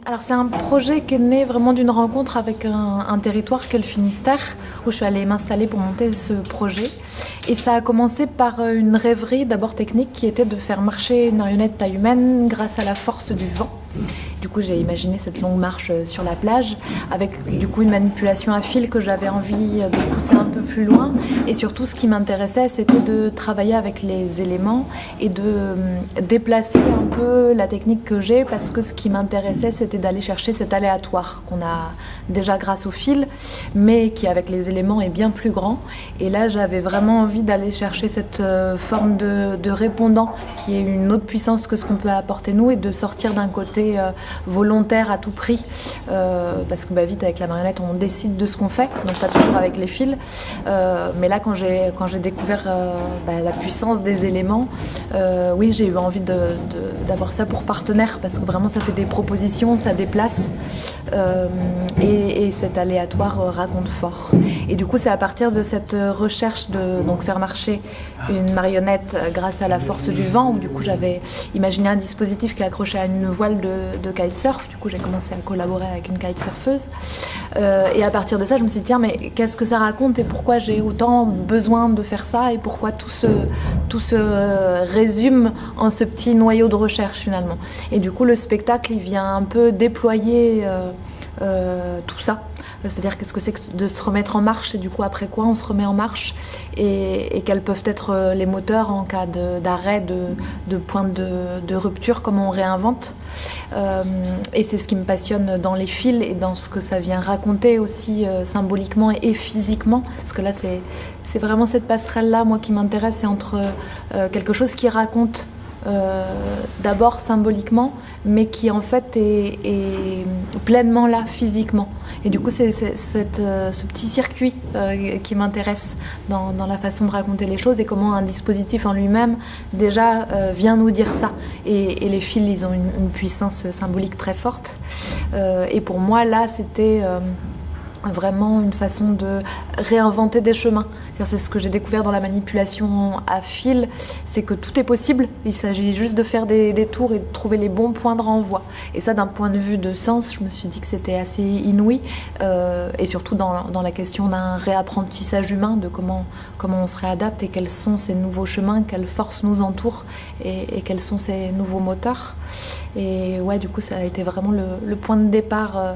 Alors c'est un projet qui est né vraiment d'une rencontre avec un territoire qu'est le Finistère, où je suis allée m'installer pour monter ce projet. Et ça a commencé par une rêverie d'abord technique qui était de faire marcher une marionnette taille humaine grâce à la force du vent. Du coup, j'ai imaginé cette longue marche sur la plage avec du coup une manipulation à fil que j'avais envie de pousser un peu plus loin. Et surtout, ce qui m'intéressait, c'était de travailler avec les éléments et de déplacer un peu la technique que j'ai, parce que ce qui m'intéressait, c'était d'aller chercher cet aléatoire qu'on a déjà grâce au fil, mais qui avec les éléments est bien plus grand. Et là, j'avais vraiment envie d'aller chercher cette forme de répondant qui est une autre puissance que ce qu'on peut apporter nous, et de sortir d'un côté volontaire à tout prix, parce que vite avec la marionnette on décide de ce qu'on fait, donc pas toujours avec les fils, mais là quand j'ai découvert la puissance des éléments, oui, j'ai eu envie d'avoir ça pour partenaire, parce que vraiment ça fait des propositions, ça déplace, et cet aléatoire raconte fort. Et du coup c'est à partir de cette recherche de donc faire marcher une marionnette grâce à la force du vent, où du coup j'avais imaginé un dispositif qui est accroché à une voile de kitesurf. Du coup j'ai commencé à collaborer avec une kitesurfeuse, et à partir de ça je me suis dit tiens, mais qu'est-ce que ça raconte et pourquoi j'ai autant besoin de faire ça, et pourquoi tout se résume en ce petit noyau de recherche finalement. Et du coup le spectacle il vient un peu déployer tout ça. C'est-à-dire qu'est-ce que c'est que de se remettre en marche, et du coup après quoi on se remet en marche, et quels peuvent être les moteurs en cas d'arrêt, de point de rupture, comment on réinvente. Et c'est ce qui me passionne dans les fils et dans ce que ça vient raconter aussi symboliquement et physiquement, parce que là c'est vraiment cette passerelle-là moi qui m'intéresse, c'est entre quelque chose qui raconte d'abord symboliquement, mais qui en fait est pleinement là physiquement. Et du coup c'est ce petit circuit qui m'intéresse dans la façon de raconter les choses, et comment un dispositif en lui-même déjà vient nous dire ça. Et les fils ils ont une puissance symbolique très forte, et pour moi là c'était vraiment une façon de réinventer des chemins. C'est ce que j'ai découvert dans la manipulation à fil, c'est que tout est possible, il s'agit juste de faire des tours et de trouver les bons points de renvoi. Et ça, d'un point de vue de sens, je me suis dit que c'était assez inouï, et surtout dans la question d'un réapprentissage humain, de comment on se réadapte, et quels sont ces nouveaux chemins, quelles forces nous entourent, et quels sont ces nouveaux moteurs. Et ouais, du coup ça a été vraiment le point de départ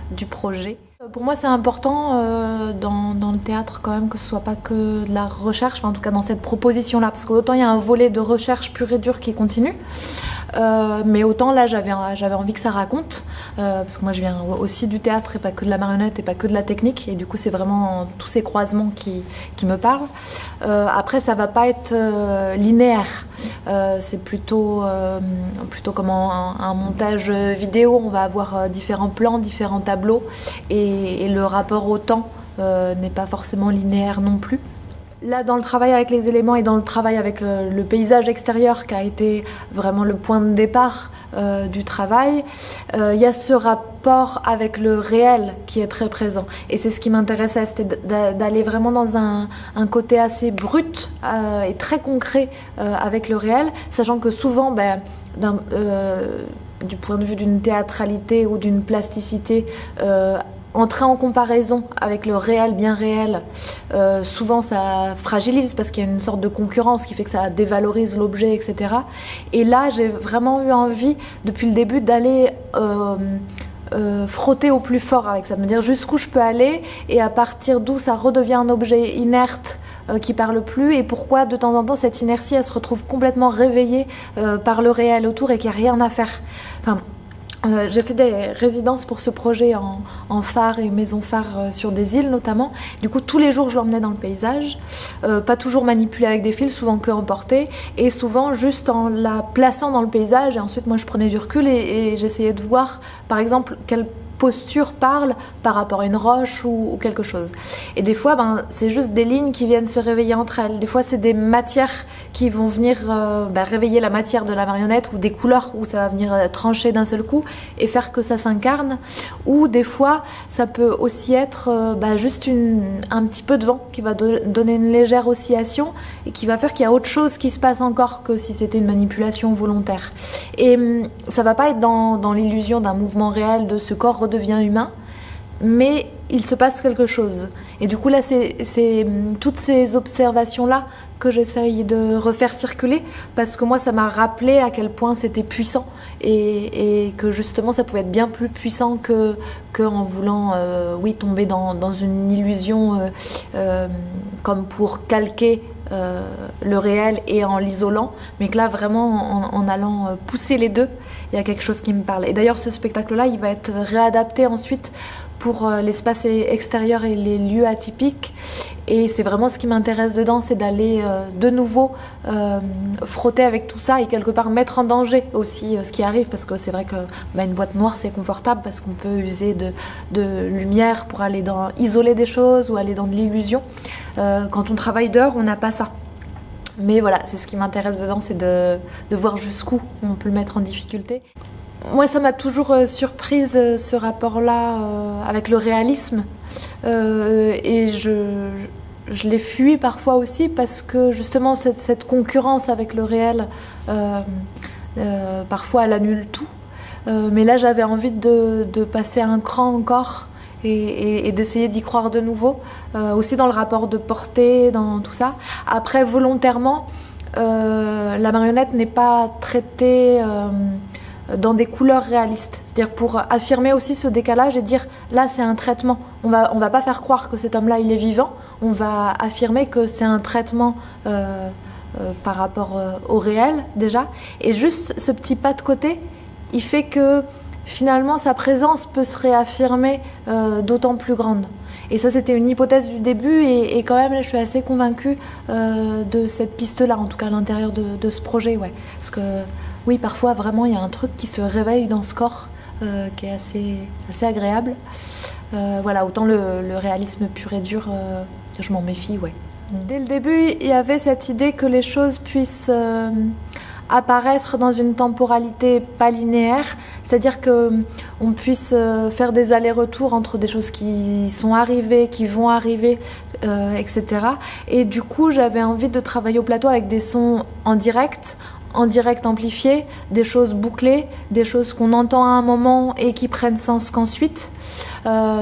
du projet. Pour moi, c'est important dans le théâtre quand même que ce soit pas que de la recherche, enfin, en tout cas dans cette proposition-là, parce qu'autant il y a un volet de recherche pur et dur qui continue, mais autant là j'avais envie que ça raconte, parce que moi je viens aussi du théâtre et pas que de la marionnette et pas que de la technique, et du coup c'est vraiment tous ces croisements qui me parlent. Après ça va pas être linéaire, c'est plutôt comme un montage vidéo, on va avoir différents plans, différents tableaux, et le rapport au temps n'est pas forcément linéaire non plus. Là, dans le travail avec les éléments et dans le travail avec le paysage extérieur qui a été vraiment le point de départ du travail, il y a ce rapport avec le réel qui est très présent. Et c'est ce qui m'intéressait, c'était d'aller vraiment dans un côté assez brut et très concret avec le réel, sachant que souvent, du point de vue d'une théâtralité ou d'une plasticité, entrer en comparaison avec le réel, bien réel, souvent ça fragilise, parce qu'il y a une sorte de concurrence qui fait que ça dévalorise l'objet, etc. Et là, j'ai vraiment eu envie, depuis le début, d'aller frotter au plus fort avec ça, de me dire jusqu'où je peux aller, et à partir d'où ça redevient un objet inerte qui parle plus, et pourquoi de temps en temps cette inertie elle se retrouve complètement réveillée par le réel autour et qu'il n'y a rien à faire. Enfin, j'ai fait des résidences pour ce projet en phare et maison phare sur des îles notamment. Du coup tous les jours je l'emmenais dans le paysage, pas toujours manipulée avec des fils, souvent que emportée, et souvent juste en la plaçant dans le paysage, et ensuite moi je prenais du recul et j'essayais de voir par exemple quelle posture parle par rapport à une roche ou quelque chose. Et des fois, c'est juste des lignes qui viennent se réveiller entre elles. Des fois, c'est des matières qui vont venir réveiller la matière de la marionnette, ou des couleurs où ça va venir trancher d'un seul coup et faire que ça s'incarne. Ou des fois, ça peut aussi être juste un petit peu de vent qui va donner une légère oscillation et qui va faire qu'il y a autre chose qui se passe encore que si c'était une manipulation volontaire. Et ça va pas être dans l'illusion d'un mouvement réel, de ce corps redevient humain, mais il se passe quelque chose. Et du coup là, c'est toutes ces observations-là que j'essaye de refaire circuler, parce que moi, ça m'a rappelé à quel point c'était puissant, et que justement, ça pouvait être bien plus puissant que en voulant, tomber dans une illusion, comme pour calquer le réel et en l'isolant, mais que là, vraiment, en allant pousser les deux, il y a quelque chose qui me parle. Et d'ailleurs, ce spectacle-là, il va être réadapté ensuite pour l'espace extérieur et les lieux atypiques. Et c'est vraiment ce qui m'intéresse dedans, c'est d'aller de nouveau frotter avec tout ça et quelque part mettre en danger aussi ce qui arrive, parce que c'est vrai que une boîte noire, c'est confortable parce qu'on peut user de lumière pour aller isoler des choses ou aller dans de l'illusion. Quand on travaille dehors, on n'a pas ça. Mais voilà, c'est ce qui m'intéresse dedans, c'est de voir jusqu'où on peut le mettre en difficulté. Moi, ça m'a toujours surprise, ce rapport-là avec le réalisme. Et je l'ai fui parfois aussi, parce que justement, cette concurrence avec le réel, parfois, elle annule tout. Mais là, j'avais envie de passer un cran encore et d'essayer d'y croire de nouveau. Aussi dans le rapport de portée, dans tout ça. Après, volontairement, la marionnette n'est pas traitée dans des couleurs réalistes. C'est-à-dire pour affirmer aussi ce décalage et dire là, c'est un traitement. On va pas faire croire que cet homme-là, il est vivant. On va affirmer que c'est un traitement par rapport au réel, déjà. Et juste ce petit pas de côté, il fait que finalement, sa présence peut se réaffirmer d'autant plus grande. Et ça, c'était une hypothèse du début, et quand même, là, je suis assez convaincue de cette piste-là, en tout cas à l'intérieur de ce projet. Ouais. Parce que, oui, parfois, vraiment, il y a un truc qui se réveille dans ce corps qui est assez agréable. Voilà, autant le réalisme pur et dur, je m'en méfie, ouais. Dès le début, il y avait cette idée que les choses puissent apparaître dans une temporalité pas linéaire, c'est-à-dire qu'on puisse faire des allers-retours entre des choses qui sont arrivées, qui vont arriver, etc. Et du coup, j'avais envie de travailler au plateau avec des sons en direct amplifié, des choses bouclées, des choses qu'on entend à un moment et qui prennent sens qu'ensuite.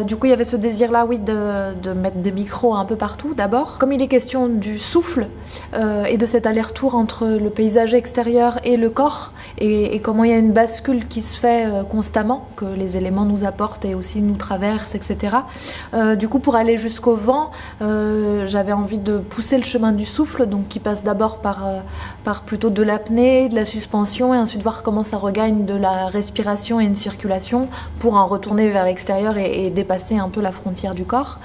Du coup, il y avait ce désir-là, oui, de mettre des micros un peu partout d'abord. Comme il est question du souffle et de cet aller-retour entre le paysage extérieur et le corps, et comment il y a une bascule qui se fait constamment, que les éléments nous apportent et aussi nous traversent, etc. Du coup, pour aller jusqu'au vent, j'avais envie de pousser le chemin du souffle, donc qui passe d'abord par plutôt de l'apnée, de la suspension, et ensuite voir comment ça regagne de la respiration et une circulation pour en retourner vers l'extérieur et dépasser un peu la frontière du corps.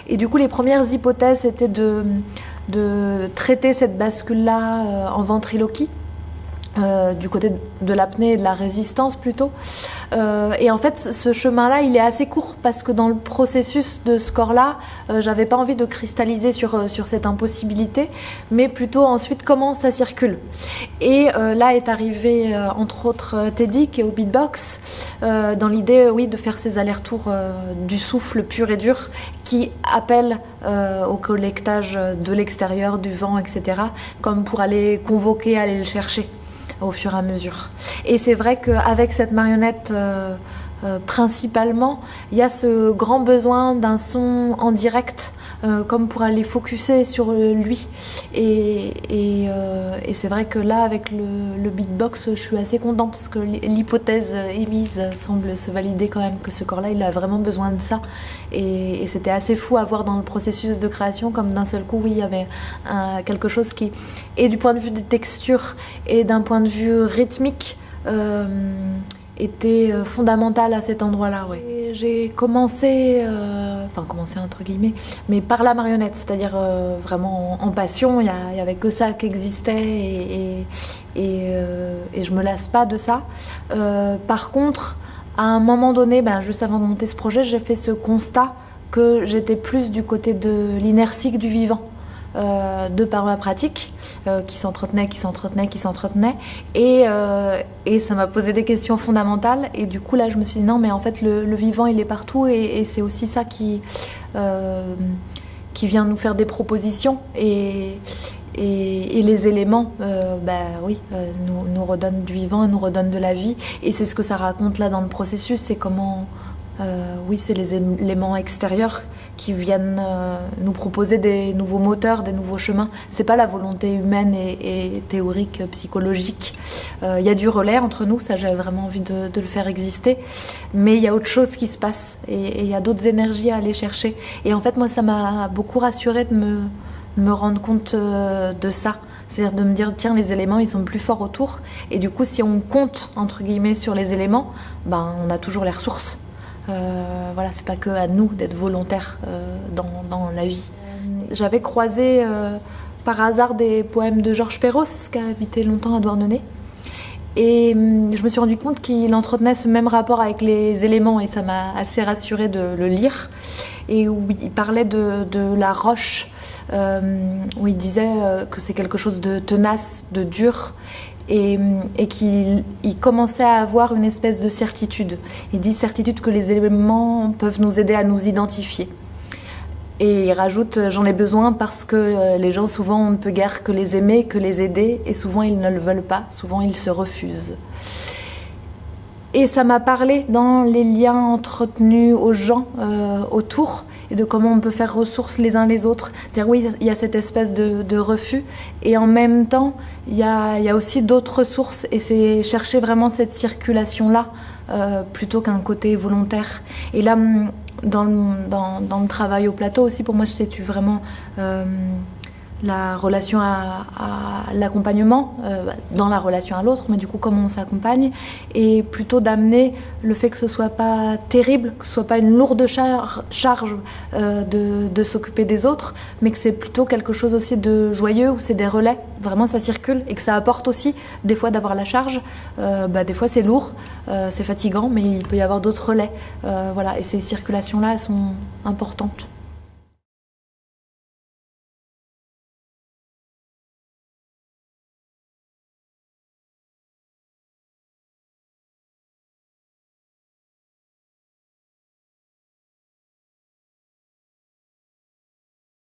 Et du coup, les premières hypothèses étaient de traiter cette bascule-là en ventriloquie, du côté de l'apnée et de la résistance plutôt. Et en fait, ce chemin-là, il est assez court, parce que dans le processus de ce corps-là, j'avais pas envie de cristalliser sur cette impossibilité, mais plutôt ensuite comment ça circule. Et là est arrivé entre autres Teddy, qui est au beatbox, dans l'idée, oui, de faire ces allers-retours du souffle pur et dur qui appelle au collectage de l'extérieur, du vent, etc., comme pour aller convoquer, aller le chercher au fur et à mesure. Et c'est vrai qu'avec cette marionnette, principalement, il y a ce grand besoin d'un son en direct, comme pour aller focuser sur lui. Et c'est vrai que là, avec le beatbox, je suis assez contente, parce que l'hypothèse émise semble se valider quand même, que ce corps-là, il a vraiment besoin de ça. Et c'était assez fou à voir dans le processus de création, comme d'un seul coup, oui, il y avait quelque chose qui, et du point de vue des textures et d'un point de vue rythmique, était fondamental à cet endroit-là. Ouais. J'ai commencé entre guillemets, mais par la marionnette, c'est-à-dire vraiment en passion. Il y avait que ça qui existait, et je me lasse pas de ça. Par contre, À un moment donné, juste avant de monter ce projet, j'ai fait ce constat que j'étais plus du côté de l'inertie que du vivant. De par ma pratique, qui s'entretenait. Et ça m'a posé des questions fondamentales. Et du coup, là, je me suis dit, non, mais en fait, le vivant, il est partout. Et c'est aussi ça qui vient nous faire des propositions. Et les éléments, nous redonnent du vivant et nous redonnent de la vie. Et c'est ce que ça raconte là dans le processus, c'est comment... c'est les éléments extérieurs qui viennent nous proposer des nouveaux moteurs, des nouveaux chemins. C'est pas la volonté humaine et théorique, psychologique. Il y a du relais entre nous, ça j'avais vraiment envie de le faire exister. Mais il y a autre chose qui se passe et il y a d'autres énergies à aller chercher. Et en fait, moi, ça m'a beaucoup rassurée de me rendre compte de ça. C'est-à-dire de me dire, tiens, les éléments, ils sont plus forts autour. Et du coup, si on compte, entre guillemets, sur les éléments, on a toujours les ressources. C'est pas que à nous d'être volontaires dans la vie. J'avais croisé par hasard des poèmes de Georges Perros, qui a habité longtemps à Douarnenez. Et je me suis rendu compte qu'il entretenait ce même rapport avec les éléments et ça m'a assez rassurée de le lire. Et où il parlait de la roche, où il disait que c'est quelque chose de tenace, de dur. Et qu'il commençait à avoir une espèce de certitude. Il dit certitude que les éléments peuvent nous aider à nous identifier. Et il rajoute « j'en ai besoin parce que les gens souvent on ne peut guère que les aimer, que les aider et souvent ils ne le veulent pas, souvent ils se refusent ». Et ça m'a parlé dans les liens entretenus aux gens autour et de comment on peut faire ressource les uns les autres. C'est-à-dire oui, il y a cette espèce de refus et en même temps, il y a aussi d'autres ressources et c'est chercher vraiment cette circulation-là plutôt qu'un côté volontaire. Et là, dans le travail au plateau aussi, pour moi, je situe vraiment la relation à l'accompagnement dans la relation à l'autre, mais du coup comment on s'accompagne et plutôt d'amener le fait que ce soit pas terrible, que ce soit pas une lourde charge de s'occuper des autres, mais que c'est plutôt quelque chose aussi de joyeux où c'est des relais, vraiment ça circule et que ça apporte aussi des fois d'avoir la charge, des fois c'est lourd, c'est fatigant, mais il peut y avoir d'autres relais, et ces circulations là elles sont importantes.